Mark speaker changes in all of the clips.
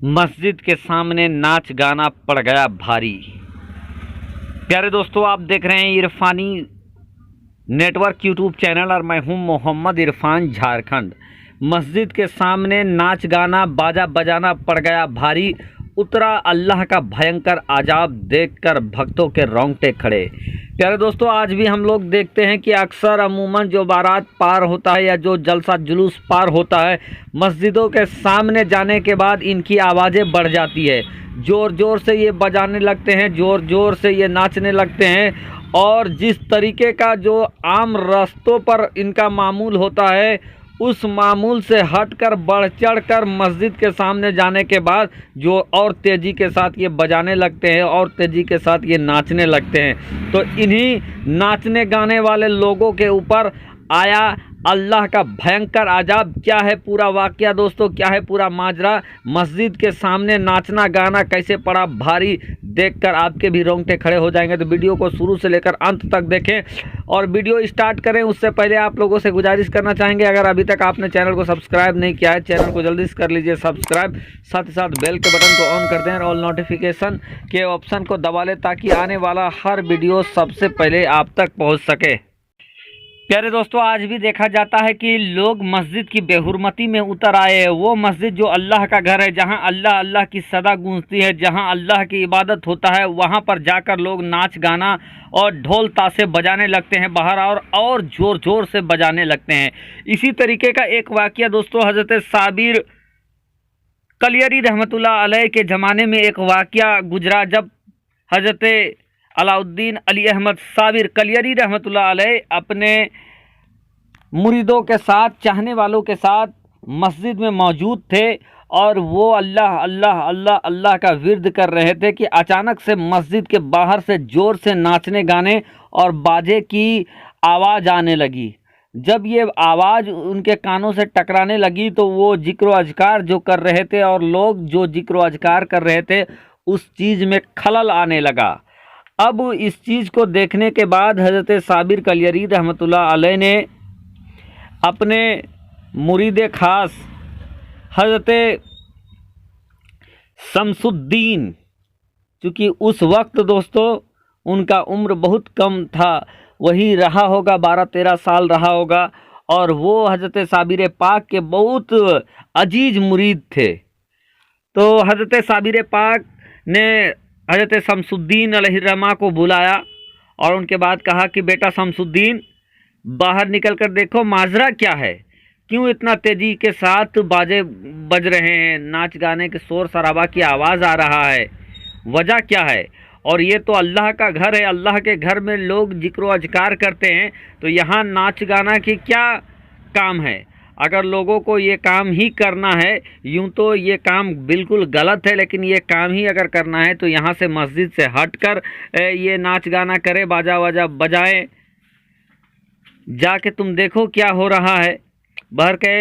Speaker 1: मस्जिद के सामने नाच गाना पड़ गया भारी। प्यारे दोस्तों, आप देख रहे हैं इरफानी नेटवर्क यूट्यूब चैनल और मैं हूं मोहम्मद इरफान झारखंड। मस्जिद के सामने नाच गाना बाजा बजाना पड़ गया भारी। उतरा अल्लाह का भयंकर अजाब देखकर भक्तों के रोंगटे खड़े। प्यारे दोस्तों, आज भी हम लोग देखते हैं कि अक्सर अमूमन जो बारात पार होता है या जो जलसा जुलूस पार होता है, मस्जिदों के सामने जाने के बाद इनकी आवाज़ें बढ़ जाती है। ज़ोर ज़ोर से ये बजाने लगते हैं, ज़ोर ज़ोर से ये नाचने लगते हैं और जिस तरीके का जो आम रास्तों पर इनका मामूल होता है उस मामूल से हटकर बढ़ चढ़ कर मस्जिद के सामने जाने के बाद जो और तेज़ी के साथ ये बजाने लगते हैं और तेज़ी के साथ ये नाचने लगते हैं। तो इन्हीं नाचने गाने वाले लोगों के ऊपर आया अल्लाह का भयंकर अजाब। क्या है पूरा वाकया दोस्तों, क्या है पूरा माजरा? मस्जिद के सामने नाचना गाना कैसे पड़ा भारी, देखकर आपके भी रोंगटे खड़े हो जाएंगे। तो वीडियो को शुरू से लेकर अंत तक देखें और वीडियो स्टार्ट करें उससे पहले आप लोगों से गुजारिश करना चाहेंगे, अगर अभी तक आपने चैनल को सब्सक्राइब नहीं किया है, चैनल को जल्दी से कर लीजिए सब्सक्राइब। साथ ही साथ बेल के बटन को ऑन कर दें और ऑल नोटिफिकेशन के ऑप्शन को दबा लें ताकि आने वाला हर वीडियो सबसे पहले आप तक पहुँच सके। प्यारे दोस्तों, आज भी देखा जाता है कि लोग मस्जिद की बेहुरमती में उतर आए हैं। वो मस्जिद जो अल्लाह का घर है, जहां अल्लाह अल्लाह की सदा गूंजती है, जहां अल्लाह की इबादत होता है, वहां पर जाकर लोग नाच गाना और ढोल ताशे बजाने लगते हैं बाहर और ज़ोर ज़ोर से बजाने लगते हैं। इसी तरीके का एक वाक़या दोस्तों हज़रत साबिर कलियरी रहमतुल्लाह अलैह के ज़माने में एक वाक़या गुजरा, जब हज़रत अलाउद्दीन अली अहमद साबिर कलियरी रहमतुल्लाह अलैह अपने मुरीदों के साथ, चाहने वालों के साथ मस्जिद में मौजूद थे और वो अल्लाह अल्लाह अल्लाह अल्लाह का विर्द कर रहे थे कि अचानक से मस्जिद के बाहर से ज़ोर से नाचने गाने और बाजे की आवाज़ आने लगी। जब ये आवाज़ उनके कानों से टकराने लगी तो वो जिक्र अज़कार जो कर रहे थे और लोग जो जिक्र अज़कार कर रहे थे उस चीज़ में खलल आने लगा। अब इस चीज़ को देखने के बाद हज़रत साबिर कलियरी रहमतुल्लाह अलैह ने अपने मुरीद ख़ास हज़रत शमसुद्दीन, चूँकि उस वक्त दोस्तों उनका उम्र बहुत कम था, वही रहा होगा 12-13 साल रहा होगा, और वो हज़रत साबिर पाक के बहुत अजीज़ मुरीद थे। तो हज़रत साबिर पाक ने हज़रत शमसुद्दीन अलैहिर्रहमा को बुलाया और उनके बाद कहा कि बेटा शमसुद्दीन, बाहर निकल कर देखो माजरा क्या है, क्यों इतना तेज़ी के साथ बाजे बज रहे हैं, नाच गाने के शोर शराबा की आवाज़ आ रहा है, वजह क्या है? और ये तो अल्लाह का घर है, अल्लाह के घर में लोग जिक्र अज़कार करते हैं, तो यहाँ नाच गाना की क्या काम है? अगर लोगों को ये काम ही करना है, यूं तो ये काम बिल्कुल गलत है, लेकिन ये काम ही अगर करना है तो यहाँ से मस्जिद से हटकर ये नाच गाना करे, बाजा वाजा बजाएं। जाके तुम देखो क्या हो रहा है। बहर के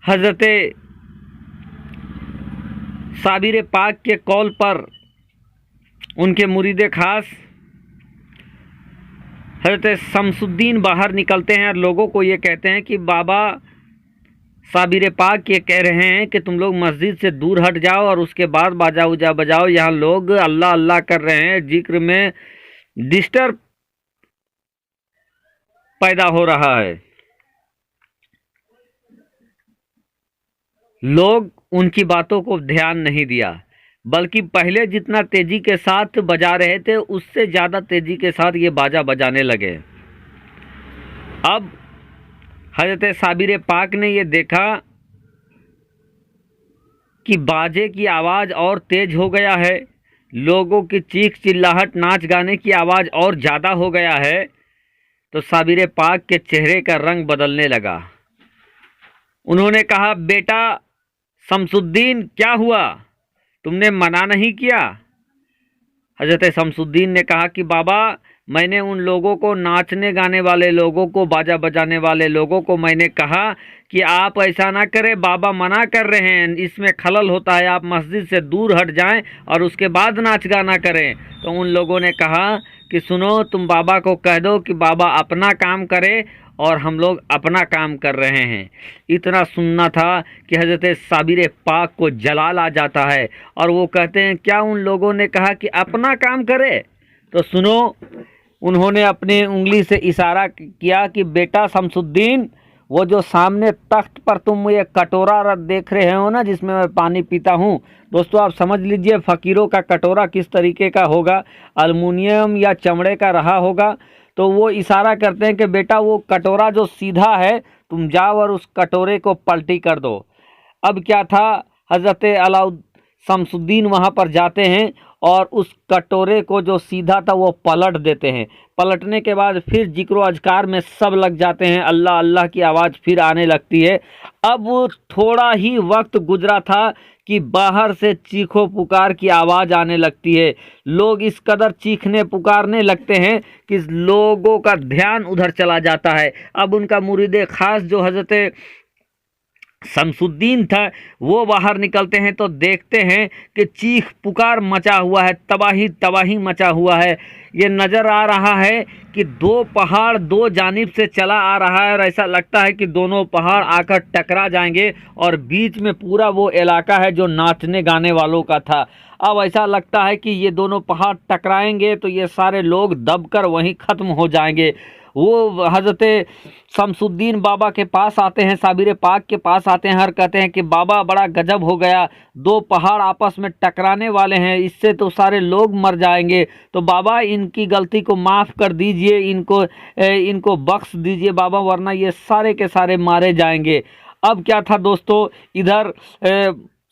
Speaker 1: हज़रत साबिर पाक के कॉल पर उनके मुरीद ख़ास हज़रत शमसुद्दीन बाहर निकलते हैं और लोगों को ये कहते हैं कि बाबा साबिर पाक ये कह रहे हैं कि तुम लोग मस्जिद से दूर हट जाओ और उसके बाद बाजा उजा बजाओ, यहाँ लोग अल्लाह अल्लाह कर रहे हैं, जिक्र में डिस्टर्ब पैदा हो रहा है। लोग उनकी बातों को ध्यान नहीं दिया, बल्कि पहले जितना तेज़ी के साथ बजा रहे थे उससे ज़्यादा तेज़ी के साथ ये बाजा बजाने लगे। अब हज़रत साबिर पाक ने ये देखा कि बाजे की आवाज़ और तेज़ हो गया है, लोगों की चीख चिल्लाहट नाच गाने की आवाज़ और ज़्यादा हो गया है, तो साबिर पाक के चेहरे का रंग बदलने लगा। उन्होंने कहा, बेटा शमसुद्दीन क्या हुआ, तुमने मना नहीं किया? हज़रत शमसुद्दीन ने कहा कि बाबा, मैंने उन लोगों को, नाचने गाने वाले लोगों को, बाजा बजाने वाले लोगों को मैंने कहा कि आप ऐसा ना करें, बाबा मना कर रहे हैं, इसमें खलल होता है, आप मस्जिद से दूर हट जाएं और उसके बाद नाच गाना करें। तो उन लोगों ने कहा कि सुनो, तुम बाबा को कह दो कि बाबा अपना काम करे और हम लोग अपना काम कर रहे हैं। इतना सुनना था कि हज़रत साबिर पाक को जलाल आ जाता है और वो कहते हैं क्या उन लोगों ने कहा कि अपना काम करे? तो सुनो, उन्होंने अपनी उंगली से इशारा किया कि बेटा शमसुद्दीन, वो जो सामने तख्त पर तुम ये कटोरा देख रहे हो ना जिसमें मैं पानी पीता हूँ, दोस्तों आप समझ लीजिए फ़कीरों का कटोरा किस तरीके का होगा, एल्युमिनियम या चमड़े का रहा होगा। तो वो इशारा करते हैं कि बेटा वो कटोरा जो सीधा है तुम जाओ और उस कटोरे को पलटी कर दो। अब क्या था, हज़रत अलाउद्दीन शमसुद्दीन वहाँ पर जाते हैं और उस कटोरे को जो सीधा था वो पलट देते हैं। पलटने के बाद फिर जिक्र अज़कार में सब लग जाते हैं, अल्लाह अल्लाह की आवाज़ फिर आने लगती है। अब थोड़ा ही वक्त गुजरा था कि बाहर से चीखो पुकार की आवाज़ आने लगती है। लोग इस कदर चीखने पुकारने लगते हैं कि लोगों का ध्यान उधर चला जाता है। अब उनका मुरीद ख़ास जो हज़रत शमसुद्दीन था वो बाहर निकलते हैं तो देखते हैं कि चीख पुकार मचा हुआ है, तबाही तबाही मचा हुआ है। ये नज़र आ रहा है कि दो पहाड़ दो जानिब से चला आ रहा है और ऐसा लगता है कि दोनों पहाड़ आकर टकरा जाएंगे और बीच में पूरा वो इलाका है जो नाचने गाने वालों का था। अब ऐसा लगता है कि ये दोनों पहाड़ टकराएंगे तो ये सारे लोग दबकर वहीं ख़त्म हो जाएंगे। वो हज़रत शमसुद्दीन बाबा के पास आते हैं, साबिर पाक के पास आते हैं और कहते हैं कि बाबा बड़ा गजब हो गया, दो पहाड़ आपस में टकराने वाले हैं, इससे तो सारे लोग मर जाएंगे। तो बाबा इनकी गलती को माफ़ कर दीजिए, इनको बख्श दीजिए बाबा, वरना ये सारे के सारे मारे जाएंगे। अब क्या था दोस्तों, इधर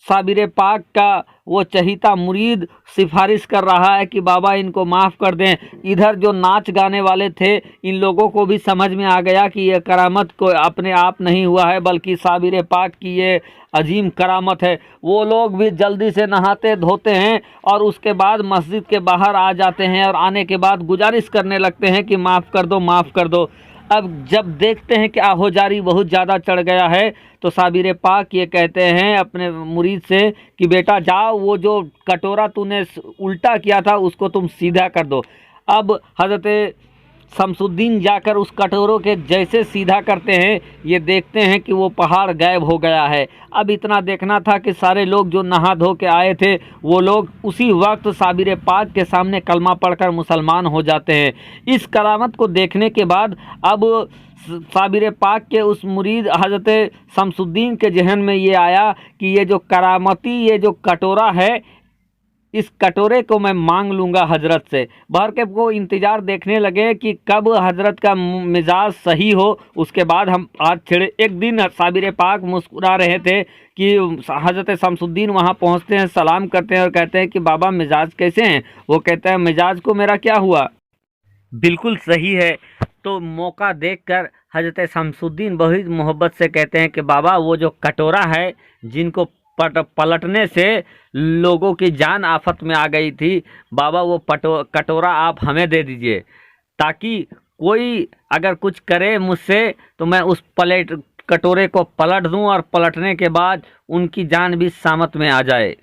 Speaker 1: साबिर पाक का वो चहीता मुरीद सिफारिश कर रहा है कि बाबा इनको माफ़ कर दें। इधर जो नाच गाने वाले थे इन लोगों को भी समझ में आ गया कि ये करामत को अपने आप नहीं हुआ है बल्कि साबिर पाक की ये अजीम करामत है। वो लोग भी जल्दी से नहाते धोते हैं और उसके बाद मस्जिद के बाहर आ जाते हैं और आने के बाद गुजारिश करने लगते हैं कि माफ़ कर दो, माफ़ कर दो। अब जब देखते हैं कि आहोजारी बहुत ज़्यादा चढ़ गया है तो साबिर पाक ये कहते हैं अपने मुरीद से कि बेटा जाओ, वो जो कटोरा तूने उल्टा किया था उसको तुम सीधा कर दो। अब हज़रत शमसुद्दीन जाकर उस कटोरों के जैसे सीधा करते हैं, ये देखते हैं कि वो पहाड़ गायब हो गया है। अब इतना देखना था कि सारे लोग जो नहा धो के आए थे वो लोग उसी वक्त साबिर पाक के सामने कलमा पढ़कर मुसलमान हो जाते हैं। इस करामत को देखने के बाद अब साबिर पाक के उस मुरीद हज़रत शमसुद्दीन के जहन में ये आया कि ये जो करामती ये जो कटोरा है, इस कटोरे को मैं मांग लूँगा हजरत से। बाहर के वो इंतज़ार देखने लगे कि कब हजरत का मिजाज सही हो, उसके बाद हम हाथ छेड़े। एक दिन साबिर पाक मुस्कुरा रहे थे कि हजरत शमसुद्दीन वहाँ पहुँचते हैं, सलाम करते हैं और कहते हैं कि बाबा मिजाज कैसे हैं? वो कहते हैं मिजाज को मेरा क्या हुआ, बिल्कुल सही है। तो मौका देखकर हजरत शमसुद्दीन बहुत मोहब्बत से कहते हैं कि बाबा वो जो कटोरा है जिनको पलटने से लोगों की जान आफत में आ गई थी, बाबा वो कटोरा आप हमें दे दीजिए ताकि कोई अगर कुछ करे मुझसे तो मैं उस कटोरे को पलट दूं और पलटने के बाद उनकी जान भी सामत में आ जाए।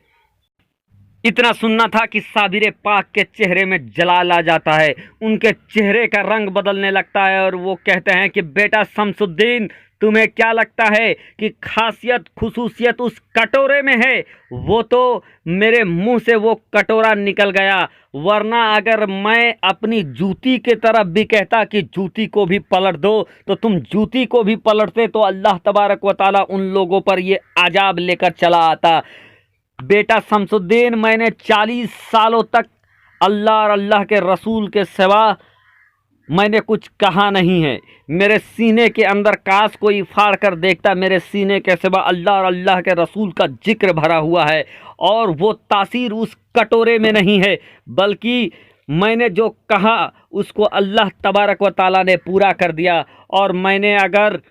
Speaker 1: इतना सुनना था कि साबिर पाक के चेहरे में जलाल आ जाता है, उनके चेहरे का रंग बदलने लगता है और वो कहते हैं कि बेटा शमसुद्दीन, तुम्हें क्या लगता है कि खासियत खुसूसियत उस कटोरे में है? वो तो मेरे मुंह से वो कटोरा निकल गया, वरना अगर मैं अपनी जूती के तरफ भी कहता कि जूती को भी पलट दो तो तुम जूती को भी पलटते तो अल्लाह तबारक व तआला उन लोगों पर ये अजाब लेकर चला आता। बेटा शमसुद्दीन, मैंने 40 सालों तक अल्लाह और अल्लाह के रसूल के सिवा मैंने कुछ कहा नहीं है। मेरे सीने के अंदर काश कोई फाड़ कर देखता, मेरे सीने के सिवा अल्लाह और अल्लाह के रसूल का जिक्र भरा हुआ है और वो तासीर उस कटोरे में नहीं है, बल्कि मैंने जो कहा उसको अल्लाह तबारक व तआला ने पूरा कर दिया। और मैंने अगर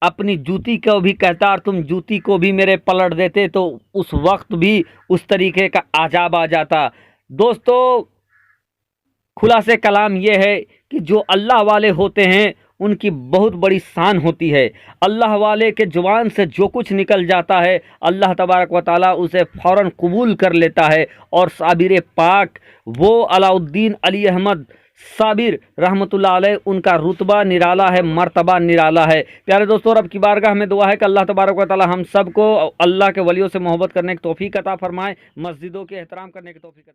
Speaker 1: अपनी जूती को भी कहता और तुम जूती को भी मेरे पलट देते तो उस वक्त भी उस तरीके का अजाब आ जाता। दोस्तों, खुलासे कलाम ये है कि जो अल्लाह वाले होते हैं उनकी बहुत बड़ी शान होती है। अल्लाह वाले के ज़ुबान से जो कुछ निकल जाता है अल्लाह तबारक व तआला उसे फ़ौरन कबूल कर लेता है। और साबिर पाक वो अलाउद्दीन अली अहमद साबिर रहमतुल्लाह अलैह, उनका रुतबा निराला है, मर्तबा निराला है। प्यारे दोस्तों, और अब की बारगाह में दुआ है कि अल्लाह तबारक व तआला हम सबको अल्लाह के वलियों से मोहब्बत करने की तौफीक अता फरमाए, मस्जिदों के एहतराम करने की तौफीक अता